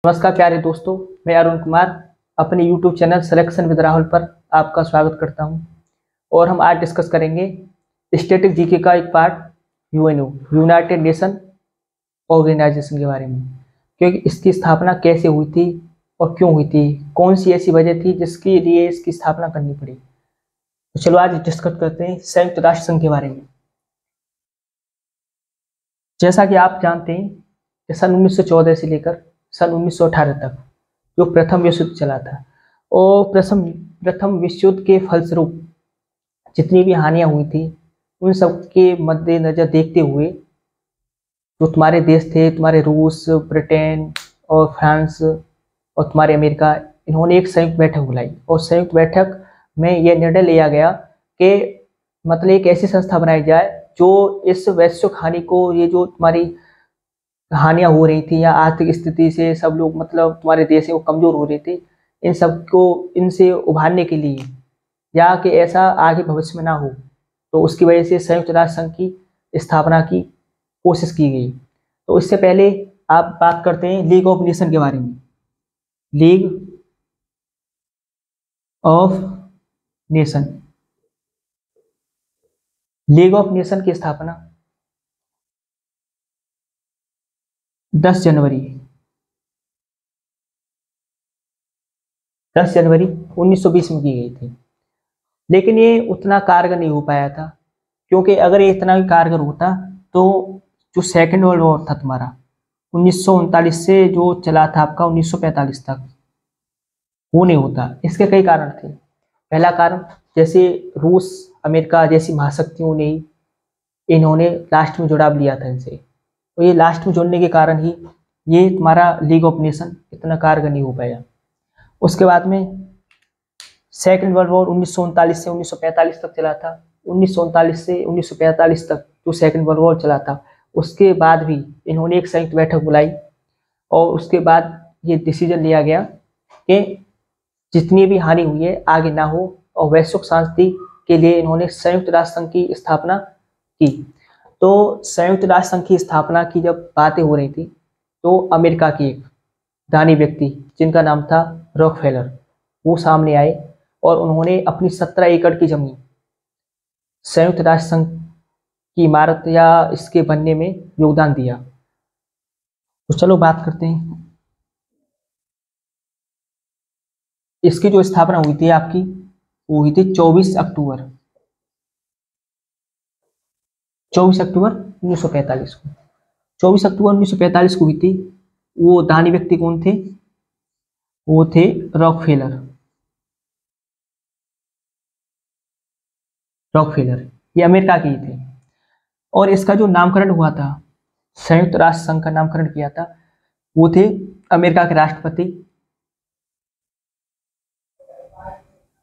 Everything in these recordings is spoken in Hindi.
नमस्कार प्यारे दोस्तों, मैं अरुण कुमार अपने YouTube channel selection with Rahul पर आपका स्वागत करता हूं। और हम आज डिस्कस करेंगे स्टैटिक जीके का एक part UNO United Nation Organisation के बारे में, क्योंकि इसकी स्थापना कैसे हुई थी और क्यों हुई थी, कौन सी ऐसी वजह थी जिसके लिए इसकी स्थापना करनी पड़ी। तो चलो आज डिस्कस करते हैं संयुक्त राष्ट्र संघ के बारे में। जैसा कि आप जानते हैं कि सन 1914 से लेकर सन 1918 तक जो प्रथम विश्व युद्ध चला था, और प्रथम विश्व युद्ध के फलस्वरूप जितनी भी हानियां हुई थी उन सब के मद्देनजर देखते हुए जो तुम्हारे देश थे, तुम्हारे रूस, ब्रिटेन और फ्रांस और तुम्हारे अमेरिका, इन्होंने एक संयुक्त बैठक बुलाई। और संयुक्त बैठक में यह निर्णय लिया गया कि मतलब एक ऐसी संस्था बनाई जाए जो इस वैश्विक हानि को, ये जो तुम्हारी हानियां हो रही थी या आर्थिक स्थिति से सब लोग मतलब तुम्हारे देश वो कमजोर हो रहे थे, इन सबको इनसे उभारने के लिए या कि ऐसा आगे भविष्य में ना हो, तो उसकी वजह से संयुक्त राष्ट्र संघ की स्थापना की कोशिश की गई। तो इससे पहले आप बात करते हैं लीग ऑफ नेशन के बारे में। League of nation, league of nation की स्थापना 10 जनवरी 1920 में की गई थी। लेकिन ये उतना कारगर नहीं हो पाया था, क्योंकि अगर ये इतना भी कारगर होता तो जो सेकेंड वर्ल्ड वॉर था तुम्हारा 1939 से जो चला था आपका 1945 तक, वो नहीं होता। इसके कई कारण थे। पहला कारण, जैसे रूस अमेरिका जैसी महाशक्तियों ने इन्होंने लास्ट में जुड़ाव लिया था इनसे, तो ये लास्ट में जुड़ने के कारण ही ये तुम्हारा लीग ऑफ नेशन इतना कारगर नहीं हो पाया। उसके बाद में सेकेंड वर्ल्ड वॉर 1939 से 1945 तक चला था। 1939 से 1945 तक जो सेकेंड वर्ल्ड वॉर चला था, उसके बाद भी इन्होंने एक संयुक्त बैठक बुलाई और उसके बाद ये डिसीजन लिया गया कि जितनी भी हानि हुई है आगे ना हो, और वैश्विक शांति के लिए इन्होंने संयुक्त राष्ट्र संघ की स्थापना की। तो संयुक्त राष्ट्र संघ की स्थापना की जब बातें हो रही थी, तो अमेरिका की एक दानी व्यक्ति जिनका नाम था रॉकफेलर, वो सामने आए और उन्होंने अपनी 17 एकड़ की जमीन संयुक्त राष्ट्र संघ की इमारत या इसके बनने में योगदान दिया। तो चलो बात करते हैं इसकी जो स्थापना हुई थी आपकी, वो हुई थी 24 अक्टूबर 1945 को। 24 अक्टूबर 1945 को हुई थी। वो दानी व्यक्ति कौन थे? वो थे रॉकफेलर। ये अमेरिका के ही थे। और इसका जो नामकरण हुआ था, संयुक्त राष्ट्र संघ का नामकरण किया था, वो थे अमेरिका के राष्ट्रपति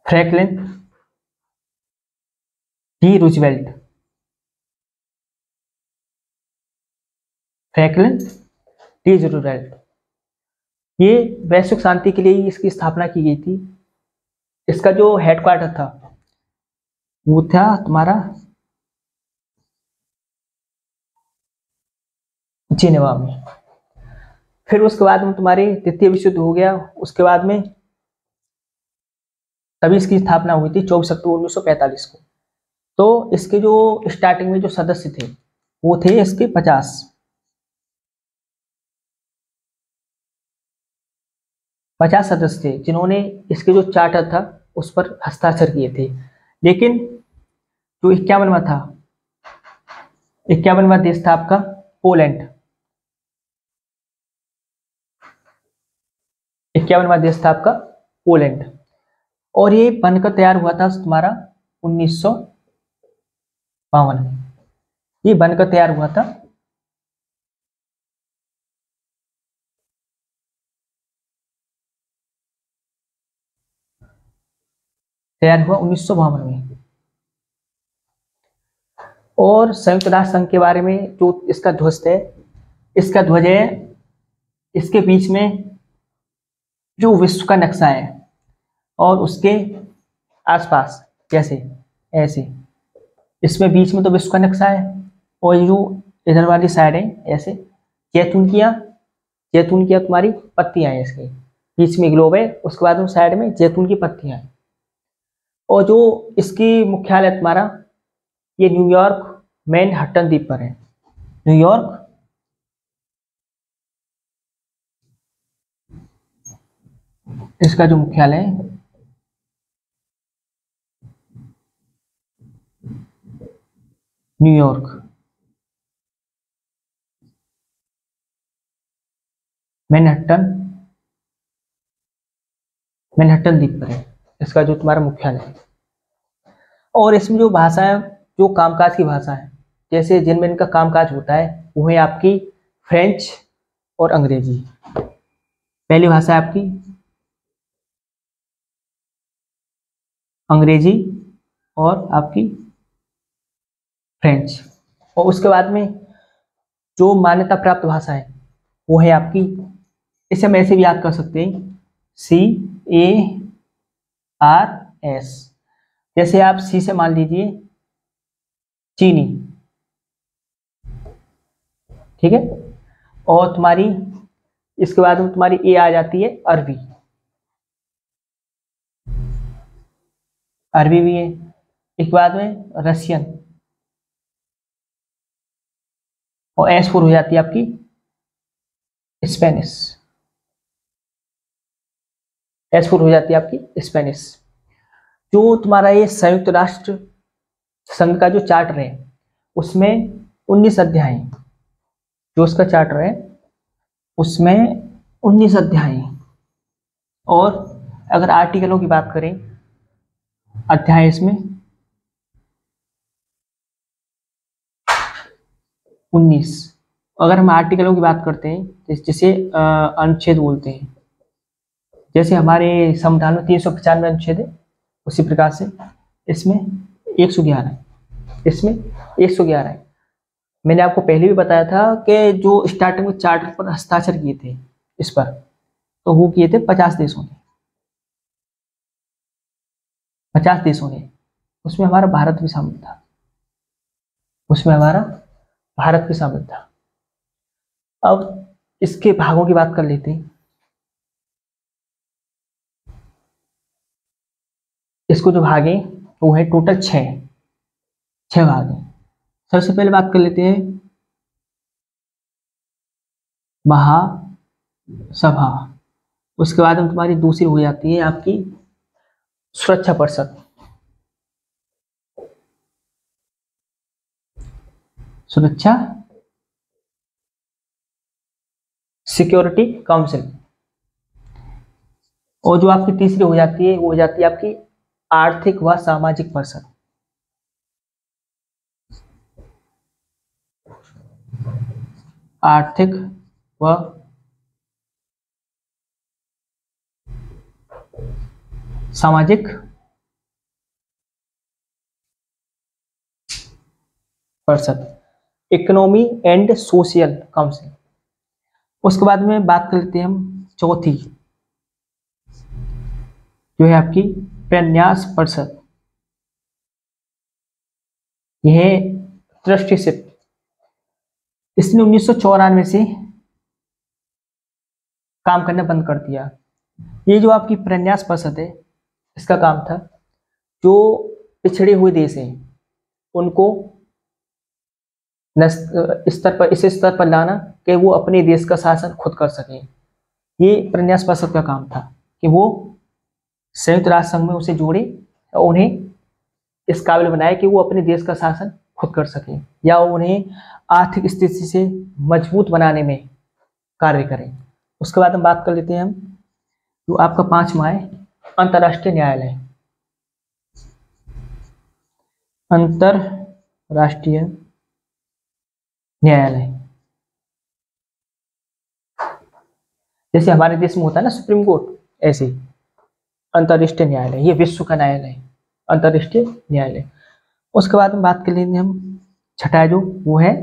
फ्रैंकलिन डी रूजवेल्ट। ये वैश्विक शांति के लिए इसकी स्थापना की गई थी। इसका जो हेडक्वार्टर था वो था तुम्हारा जिनेवा में। फिर उसके बाद में तुम्हारे द्वितीय विश्व युद्ध हो गया। उसके बाद में तभी इसकी स्थापना हुई थी 24 अक्टूबर 1945 को। तो इसके जो स्टार्टिंग में जो सदस्य थे वो थे इसके 50 सदस्य थे, जिन्होंने इसके जो चार्टर था उस पर हस्ताक्षर किए थे। लेकिन जो 51वां था, 51वां देश था आपका पोलैंड। 51वां देश था आपका पोलैंड, और ये बनकर तैयार हुआ था तुम्हारा 1952 में। ये बनकर तैयार हुआ था तैयार हुआ 1952 में। और संयुक्त राष्ट्र संघ के बारे में जो इसका ध्वज है, इसका ध्वज है, इसके बीच में जो विश्व का नक्शा है और उसके आसपास जैसे ऐसे, इसमें बीच में तो विश्व का नक्शा है, और जो इधर वाली साइड है ऐसे जैतून किया जैतून की तुम्हारी पत्तियां हैं, इसके बीच में ग्लोब है, उसके बाद में साइड में जैतून की पत्तियां हैं। और जो इसकी मुख्यालय तुम्हारा ये न्यूयॉर्क मैनहट्टन द्वीप पर है। न्यूयॉर्क इसका जो मुख्यालय है न्यूयॉर्क मैनहट्टन मैनहट्टन द्वीप पर है, इसका जो तुम्हारा मुख्यालय है। और इसमें जो भाषा है, जो कामकाज की भाषा है, जैसे जिनमें इनका कामकाज होता है, वो है आपकी फ्रेंच और अंग्रेजी। पहली भाषा है आपकी अंग्रेजी और आपकी फ्रेंच। और उसके बाद में जो मान्यता प्राप्त भाषा है वो है आपकी, इसे हम ऐसे भी याद कर सकते हैं, CARS। जैसे आप सी से मान लीजिए चीनी, ठीक है। और तुम्हारी इसके बाद में तुम्हारी ए आ जाती है अरबी, अरबी भी है। इसके बाद में रशियन, और S4 हो जाती है आपकी स्पेनिश, S4 हो जाती है आपकी स्पेनिश। जो तुम्हारा ये संयुक्त राष्ट्र संघ का जो चार्टर है उसमें 19 अध्याय हैं। जो उसका चार्टर है उसमें 19 अध्याय हैं। और अगर आर्टिकलों की बात करें, अध्याय इसमें 19। अगर हम आर्टिकलों की बात करते हैं जिसे अनुच्छेद बोलते हैं, जैसे हमारे संविधान में 395 अनुच्छेद है, उसी प्रकार से इसमें 111 है, इसमें 111 है। मैंने आपको पहले भी बताया था कि जो स्टार्टिंग में चार्टर पर हस्ताक्षर किए थे इस पर, तो वो किए थे 50 देशों ने, 50 देशों ने। उसमें हमारा भारत भी शामिल था, उसमें हमारा भारत भी शामिल था। अब इसके भागों की बात कर लेते हैं। इसको जो भाग है वो है टोटल 6 भाग हैं। सबसे पहले बात कर लेते हैं महासभा। उसके बाद में तुम्हारी दूसरी हो जाती है आपकी सुरक्षा परिषद, सुरक्षा सिक्योरिटी काउंसिल। और जो आपकी तीसरी हो जाती है वो हो जाती है आपकी आर्थिक व सामाजिक परिषद, आर्थिक व सामाजिक परिषद, इकोनॉमी एंड सोशल काउंसिल। उसके बाद में बात कर लेते हैं हम चौथी, जो है आपकी प्रन्यास परिषद। यह ट्रस्टीशिप, इसने 1994 से काम करना बंद कर दिया। ये जो आपकी प्रन्यास परिषद है, इसका काम था जो पिछड़े हुए देश हैं उनको स्तर पर, इस स्तर पर लाना कि वो अपने देश का शासन खुद कर सकें। ये प्रन्यास परिषद का काम था कि वो संयुक्त राष्ट्र संघ में उसे जोड़े और उन्हें इस काबिल बनाए कि वो अपने देश का शासन खुद कर सके, या उन्हें आर्थिक स्थिति से मजबूत बनाने में कार्य करें। उसके बाद हम बात कर लेते हैं हम जो आपका 5वां है अंतर्राष्ट्रीय न्यायालय। अंतर्राष्ट्रीय न्यायालय, जैसे हमारे देश में होता है ना सुप्रीम कोर्ट, ऐसे अंतर्राष्ट्रीय न्यायालय, ये विश्व का न्यायालय है, अंतर्राष्ट्रीय न्यायालय। उसके बाद में बात कर लेंगे हम छठा जो वो है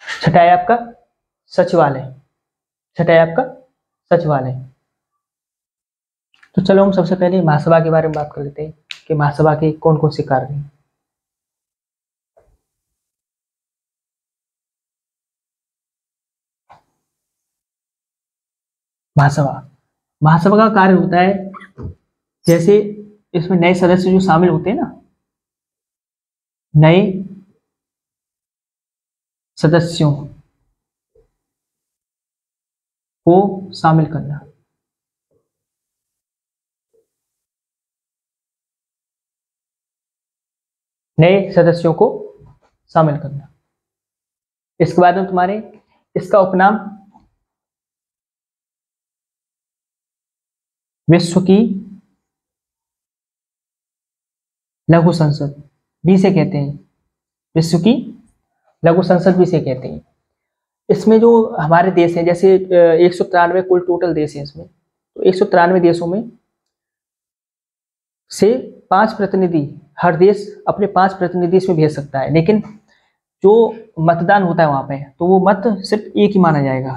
छठा है आपका सचिवालय, छठा है आपका सचिवालय। तो चलो हम सबसे पहले महासभा के बारे में बात कर लेते हैं कि महासभा के कौन कौन से कार्य हैं। महासभा। महासभा का कार्य होता है, जैसे इसमें नए सदस्य जो शामिल होते हैं ना, नए सदस्यों को शामिल करना। नए सदस्यों को शामिल करना। इसके बाद में तुम्हारे इसका उपनाम विश्व की लघु संसद भी से कहते हैं। विश्व की लघु संसद भी से कहते हैं। इसमें जो हमारे देश हैं, जैसे 193 कुल टोटल देश हैं इसमें, तो 193 देशों में से 5 प्रतिनिधि, हर देश अपने 5 प्रतिनिधि इसमें भेज सकता है, लेकिन जो मतदान होता है वहां पे, तो वो मत सिर्फ एक ही माना जाएगा,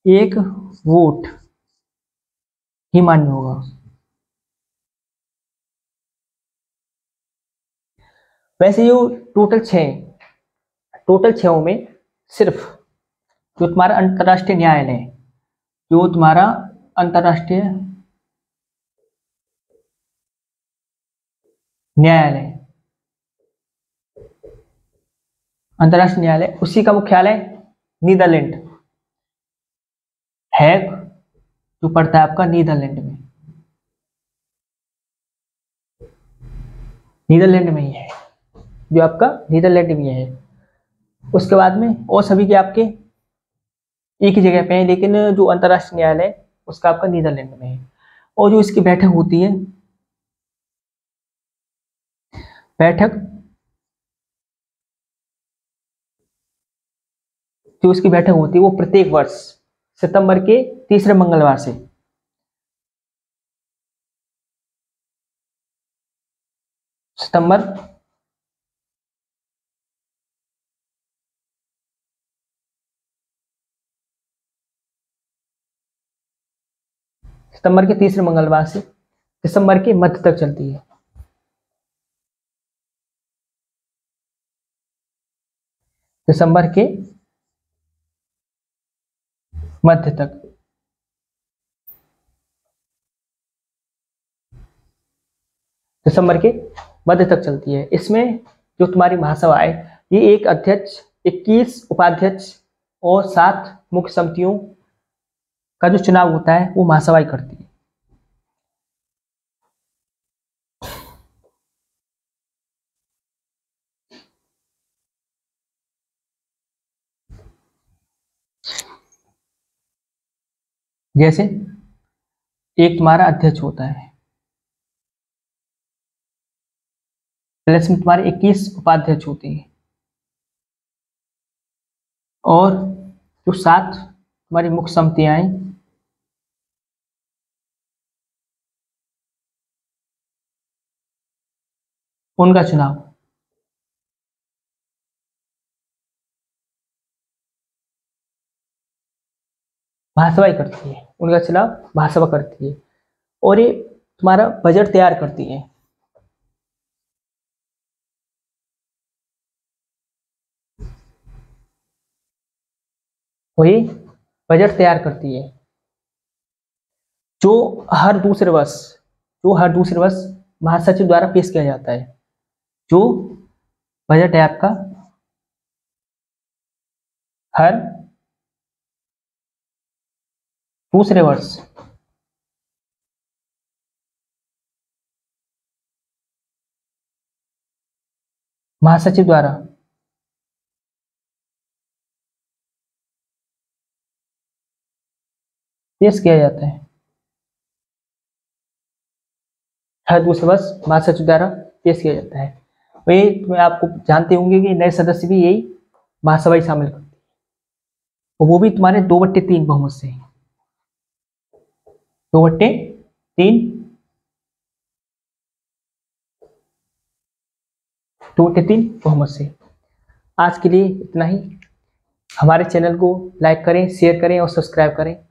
एक वोट ही मान्य होगा। वैसे जो टोटल 6 में सिर्फ जो तुम्हारा अंतर्राष्ट्रीय न्यायालय है, जो तुम्हारा अंतर्राष्ट्रीय न्यायालय, उसी का मुख्यालय नीदरलैंड है, जो पड़ता है आपका नीदरलैंड में। नीदरलैंड में ही है, जो आपका नीदरलैंड में है। उसके बाद में और सभी के आपके एक ही जगह पे है, लेकिन जो अंतर्राष्ट्रीय न्यायालय उसका आपका नीदरलैंड में है। और जो इसकी बैठक होती है, वो प्रत्येक वर्ष सितंबर के तीसरे मंगलवार से सितंबर के तीसरे मंगलवार से दिसंबर के मध्य तक चलती है। दिसंबर के मध्य तक। दिसंबर के मध्य तक चलती है। इसमें जो तुम्हारी महासभा है, ये एक अध्यक्ष, 21 उपाध्यक्ष और 7 मुख्य समितियों का जो चुनाव होता है वो महासभा ही करती है। जैसे एक तुम्हारा अध्यक्ष होता है, प्लस में तुम्हारे 21 उपाध्यक्ष होते हैं, और जो 7 तुम्हारी मुख्य समितियां हैं, उनका चुनाव महासभा ही करती है। उनका चुनाव महासभा करती है। और ये तुम्हारा बजट तैयार करती है। वही बजट तैयार करती है, जो हर दूसरे वर्ष महासचिव द्वारा पेश किया जाता है। जो बजट है आपका हर दूसरे वर्ष महासचिव द्वारा पेश किया जाता है। हर दूसरे वर्ष महासचिव द्वारा पेश किया जाता है। वही तुम्हें आपको जानते होंगे कि नए सदस्य भी यही महासभा शामिल करती है, और वो भी तुम्हारे 2/3 बहुमत से। 2/3 बहुमत से। आज के लिए इतना ही। हमारे चैनल को लाइक करें, शेयर करें और सब्सक्राइब करें।